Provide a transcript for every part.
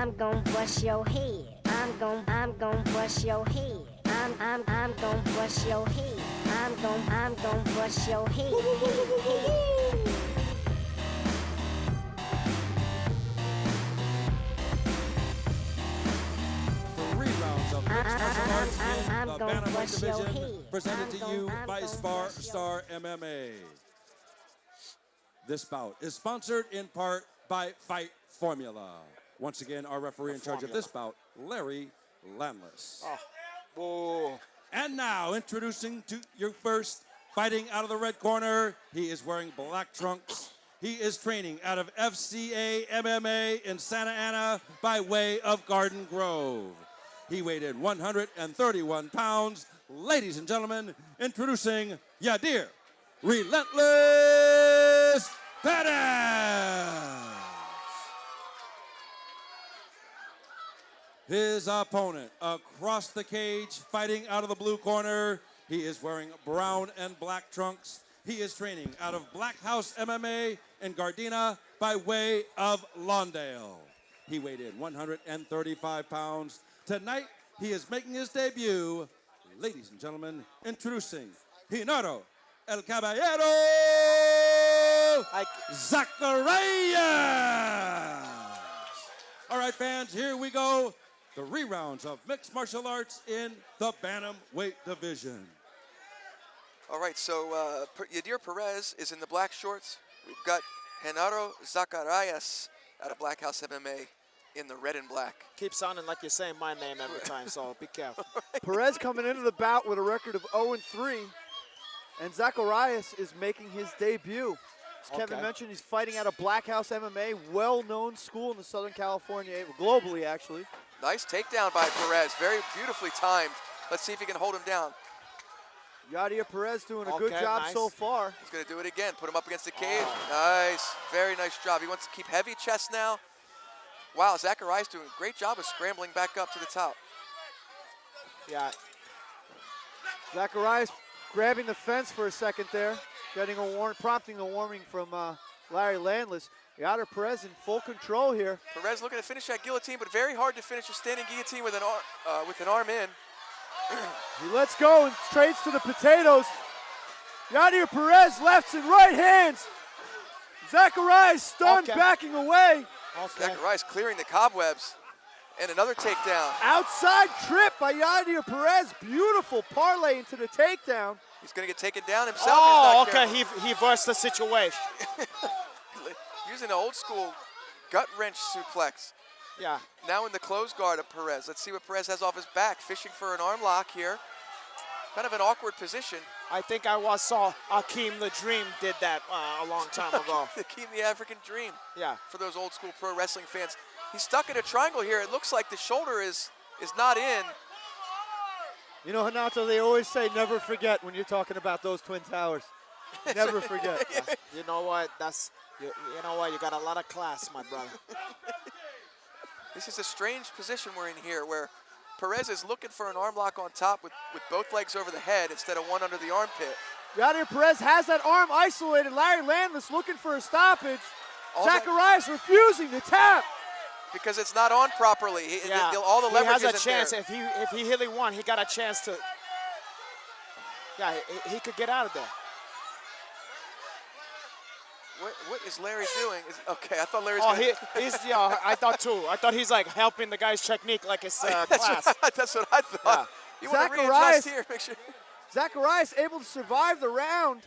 I'm gon' bust your head. I'm gon' bust your head. I'm gon' bust your head. I'm gon' bust your head. Three rounds of mixed martial arts in the gonna bantamweight bust your division, head. presented to you by gonna Spar bust your Star MMA. This bout is sponsored in part by Fight Formula. Once again, our referee in charge of this bout, Larry Landless. Whoa. And now, introducing to your first, fighting out of the red corner. He is wearing black trunks. He is training out of FCA MMA in Santa Ana by way of Garden Grove. He weighed in 131 pounds. Ladies and gentlemen, introducing Yadir Relentless Perez. His opponent across the cage, fighting out of the blue corner. He is wearing brown and black trunks. He is training out of Black House MMA in Gardena by way of Lawndale. He weighed in 135 pounds. Tonight, he is making his debut. Ladies and gentlemen, introducing Genaro El Caballero Zacarias. All right, fans, here we go. 3 rounds of mixed martial arts in the bantamweight division. All right, so Yadir Perez is in the black shorts. We've got Genaro Zacarias out of Black House MMA in the red and black. Keep sounding like you're saying my name every time, so be careful. Perez coming into the bout with a record of 0-3, and Zacarias is making his debut. As Kevin mentioned, he's fighting out of Black House MMA, well-known school in the Southern California, globally actually. Nice takedown by Perez, very beautifully timed. Let's see if he can hold him down. Yadir Perez doing a good job so far. He's gonna do it again, put him up against the cage. Nice, very nice job. He wants to keep heavy chest now. Wow, Zacarias doing a great job of scrambling back up to the top. Yeah. Zacarias grabbing the fence for a second there, getting a warning, prompting a warning from Larry Landless. Yadir Perez in full control here. Perez looking to finish that guillotine, but very hard to finish a standing guillotine with an arm in. He lets go and trades to the potatoes. Yadir Perez lefts and right hands. Zacarias stunned, backing away. Zacarias clearing the cobwebs. And another takedown. Outside trip by Yadir Perez. Beautiful parlay into the takedown. He's going to get taken down himself. Oh, okay, he versed the situation. Using an old school gut wrench suplex. Yeah. Now in the closed guard of Perez. Let's see what Perez has off his back. Fishing for an arm lock here. Kind of an awkward position. I think I saw Akeem the Dream did that a long time ago. Akeem the African Dream. Yeah. For those old school pro wrestling fans. He's stuck in a triangle here. It looks like the shoulder is not in. You know, Hanato, they always say never forget when you're talking about those Twin Towers. Never forget. You know what? You know what? You got a lot of class, my brother. This is a strange position we're in here where Perez is looking for an arm lock on top with both legs over the head instead of one under the armpit. Yadir Perez has that arm isolated. Larry Landless looking for a stoppage. Zacarias refusing to tap. Because it's not on properly. All the leverage he has a chance. there. If he really won, he got a chance to. Yeah, he could get out of there. What is Larry doing? Okay, I thought Larry's. I thought too. I thought he's like helping the guy's technique, like his class. That's what I thought. Yeah. You want to readjust here, make sure. Zacarias able to survive the round.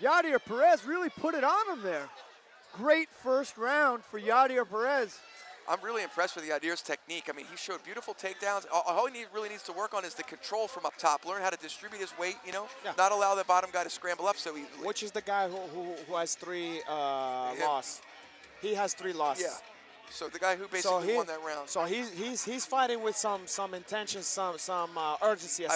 Yadir Perez really put it on him there. Great first round for Yadir Perez. I'm really impressed with Yadir's technique. I mean, he showed beautiful takedowns. All he really needs to work on is the control from up top. Learn how to distribute his weight, not allow the bottom guy to scramble up so easily. Which is the guy who has 3 losses. He has 3 losses. Yeah. So the guy who basically won that round. So he's fighting with some intention, some urgency, a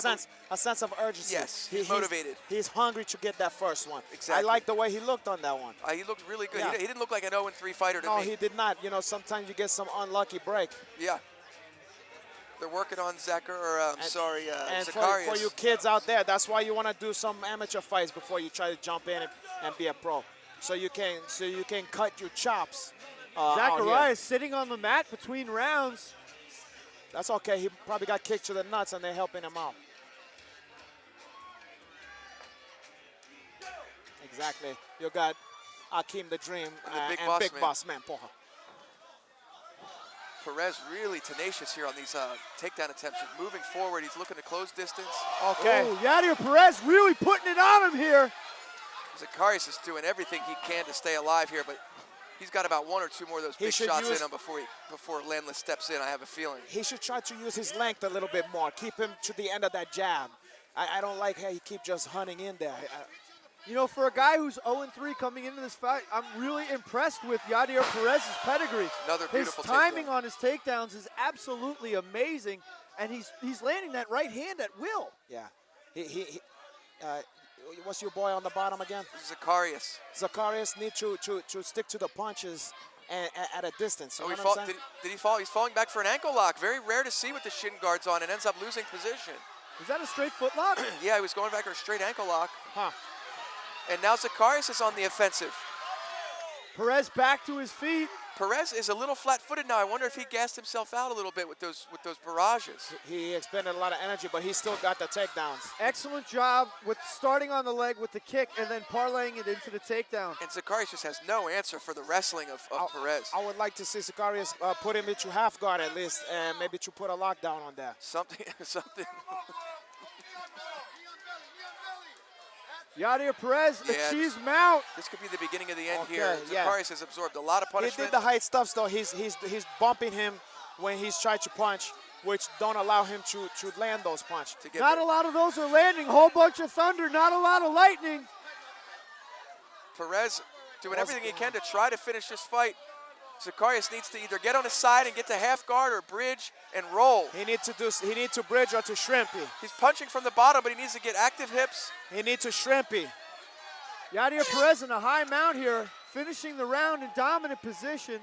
sense of urgency. Yes, he's motivated. He's hungry to get that first one. Exactly. I like the way he looked on that one. He looked really good. Yeah. He didn't look like an 0-3 fighter to me. No, he did not. You know, sometimes you get some unlucky break. Yeah. They're working on And Zacarias. for you kids out there, that's why you want to do some amateur fights before you try to jump in and be a pro. So you can cut your chops out here. Zacarias sitting on the mat between rounds. That's okay. He probably got kicked to the nuts, and they're helping him out. Exactly. You got Akeem the Dream And the and Big Big Boss Boss Man, porra. Perez really tenacious here on these takedown attempts. He's moving forward. He's looking to close distance. Okay. Oh, Yadir Perez really putting it on him here. Zacarias is doing everything he can to stay alive here, but he's got about one or two more of those He big should shots in use- him before Landless steps in, I have a feeling. He should try to use his length a little bit more. Keep him to the end of that jab. I don't like how he keep just hunting in there. You know, for a guy who's 0-3 coming into this fight, I'm really impressed with Yadir Perez's pedigree. Another His beautiful timing takedown. on his takedowns is absolutely amazing, and he's landing that right hand at will. Yeah. What's your boy on the bottom again? Zacarias. Zacarias need to stick to the punches and at a distance. You Oh, know he what I'm fall, saying? did he fall? He's falling back for an ankle lock. Very rare to see with the shin guards on and ends up losing position. Is that a straight foot lock? Yeah, he was going back for a straight ankle lock. Huh. And now Zacarias is on the offensive. Perez back to his feet. Perez is a little flat-footed now. I wonder if he gassed himself out a little bit with those barrages. He expended a lot of energy, but he still got the takedowns. Excellent job with starting on the leg with the kick and then parlaying it into the takedown. And Zacarias just has no answer for the wrestling of Perez. I would like to see Zacarias put him into half guard at least, and maybe to put a lockdown on that. Something. Yadir Perez Yeah, achieves mount. This could be the beginning of the end Okay, here. yeah. Zacarias has absorbed a lot of He punishment. did the height stuff though. He's bumping him when he's trying to punch, which don't allow him to land those punches. to get Not a lot of those are landing. Whole bunch of thunder, not a lot of lightning. Perez doing everything he can to try to finish this fight. Zacarias needs to either get on his side and get to half guard or bridge and roll. He need to bridge or to shrimpy. He's punching from the bottom, but he needs to get active hips. He need to shrimpy. Yadir Perez in a high mount here, finishing the round in dominant position.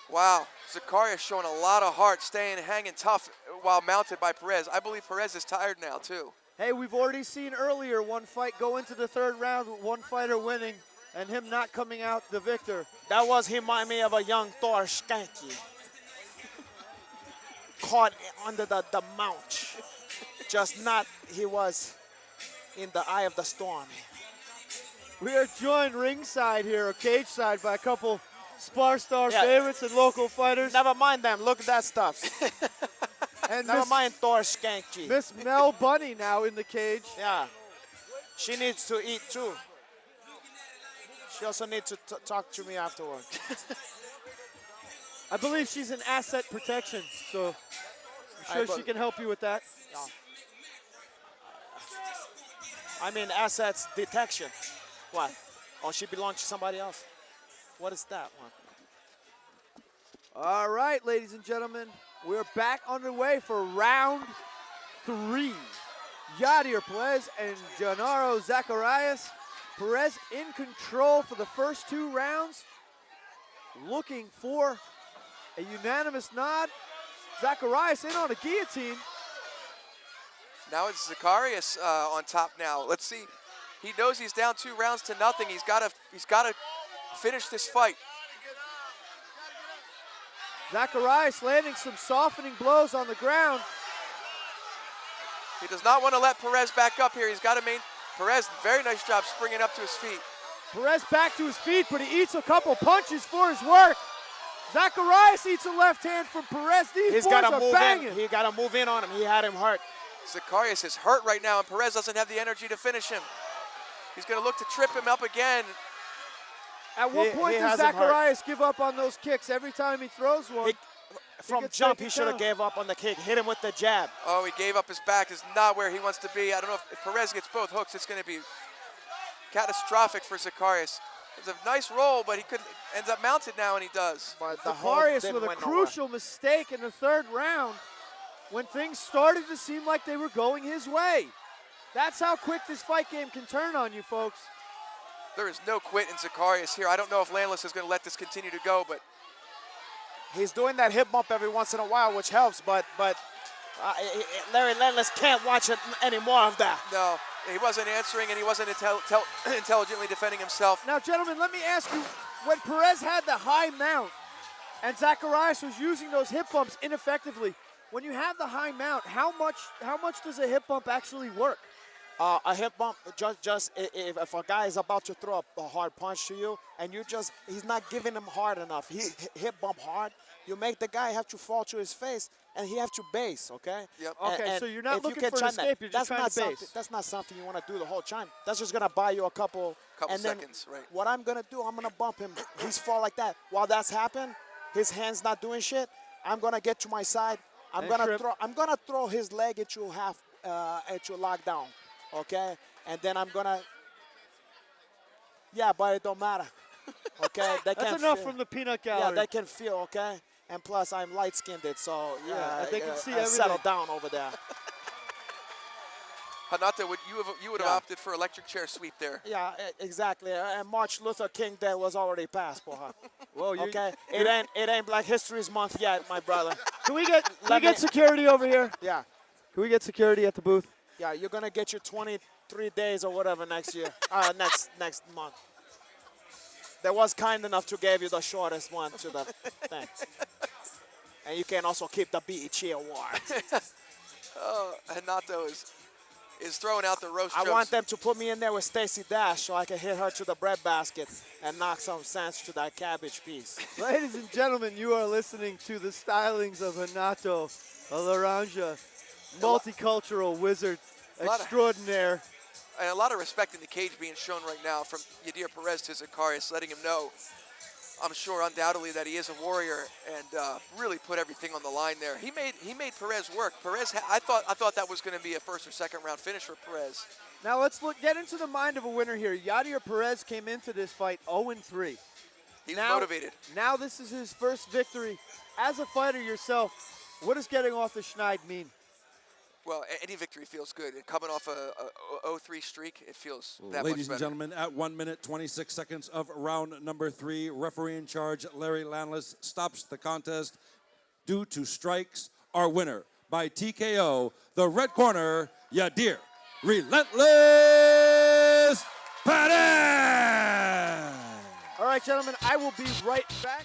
Wow, Zacarias showing a lot of heart, hanging tough while mounted by Perez. I believe Perez is tired now too. Hey, we've already seen earlier one fight go into the third round with one fighter winning and him not coming out the victor. That was he remind me of a young Thor Skanky. Caught under the mount. Just not, he was in the eye of the storm. We are joined ringside here, or cage side, by a couple Spar Star favorites and local fighters. Never mind them, look at that stuff. And Never mind Thor Skanky. Miss Mel Bunny now in the cage. Yeah, she needs to eat too. She also needs to talk to me afterward. I believe she's in asset protection, so I'm sure she can help you with that. Yeah. I mean assets detection. What? Or she belongs to somebody else? What is that one? All right, ladies and gentlemen, we're back underway for round 3. Yadir Perez and Genaro Zacarias. Perez in control for the first 2 rounds, looking for a unanimous nod. Zacarias in on a guillotine. Now it's Zacarias on top now. Let's see. He knows he's down 2 rounds to nothing. He's got to finish this fight. Zacarias landing some softening blows on the ground. He does not want to let Perez back up here. He's got to Perez, very nice job springing up to his feet. Perez back to his feet, but he eats a couple punches for his work. Zacarias eats a left hand from Perez. These boys are banging. He got to move in on him. He had him hurt. Zacarias is hurt right now, and Perez doesn't have the energy to finish him. He's going to look to trip him up again. At what point does Zacarias give up on those kicks? Every time he throws one, from jump, he should have gave up on the kick. Hit him with the jab. Oh, he gave up his back. Is not where he wants to be. I don't know if Perez gets both hooks, it's going to be catastrophic for Zacarias. It's a nice roll, but he ends up mounted now, and he does. Zacarias with a crucial mistake in the third round when things started to seem like they were going his way. That's how quick this fight game can turn on you, folks. There is no quit in Zacarias here. I don't know if Landless is going to let this continue to go, but he's doing that hip bump every once in a while, which helps, but Larry Landless can't watch it any more of that. No, he wasn't answering, and he wasn't intelligently defending himself. Now, gentlemen, let me ask you, when Perez had the high mount and Zacarias was using those hip bumps ineffectively, when you have the high mount, how much does a hip bump actually work? A hip bump, just if a guy is about to throw a hard punch to you and he's not giving him hard enough, he hip bump hard, you make the guy have to fall to his face and he have to base, okay? Yep. Okay, so you're not looking for an escape, you're just trying to base. That's not something you want to do the whole time. That's just going to buy you a couple seconds, right. What I'm going to do, I'm going to bump him. He's fall like that. While that's happening, his hand's not doing shit, I'm going to get to my side. I'm going to throw his leg at you lockdown. Okay, and then I'm gonna. Yeah, but it don't matter. Okay, they That's can enough feel. from the peanut gallery. Yeah, they can feel. Okay, and plus I'm light-skinned, so yeah, they can see I everything. settle down over there. Hanata, you would have opted for electric chair sweep there. Yeah, exactly. And Martin Luther King Day was already passed for her. Well, okay, it ain't Black History Month yet, my brother. Can we get security over here? Yeah. Can we get security at the booth? Yeah, you're gonna get your 23 days or whatever next year. Next month. They was kind enough to give you the shortest one to the thing. And you can also keep the BET award. Hanato is throwing out the roast I jokes. want them to put me in there with Stacey Dash so I can hit her to the breadbasket and knock some sense to that cabbage piece. Ladies and gentlemen, you are listening to the stylings of Hanato Laranja, multicultural wizard extraordinaire. And a lot of respect in the cage being shown right now from Yadir Perez to Zacarias, letting him know, I'm sure undoubtedly, that he is a warrior and really put everything on the line there. He made Perez work. Perez, I thought that was going to be a first or second round finish for Perez. Now let's get into the mind of a winner here. Yadir Perez came into this fight 0-3. He was motivated. Now this is his first victory. As a fighter yourself, what does getting off the schneid mean? Well, any victory feels good. Coming off a 0-3 streak, it feels that much better. Ladies and gentlemen, at 1 minute, 26 seconds of round number 3, referee in charge, Larry Landless, stops the contest due to strikes. Our winner by TKO, the red corner, Yadir Relentless Perez! All right, gentlemen, I will be right back.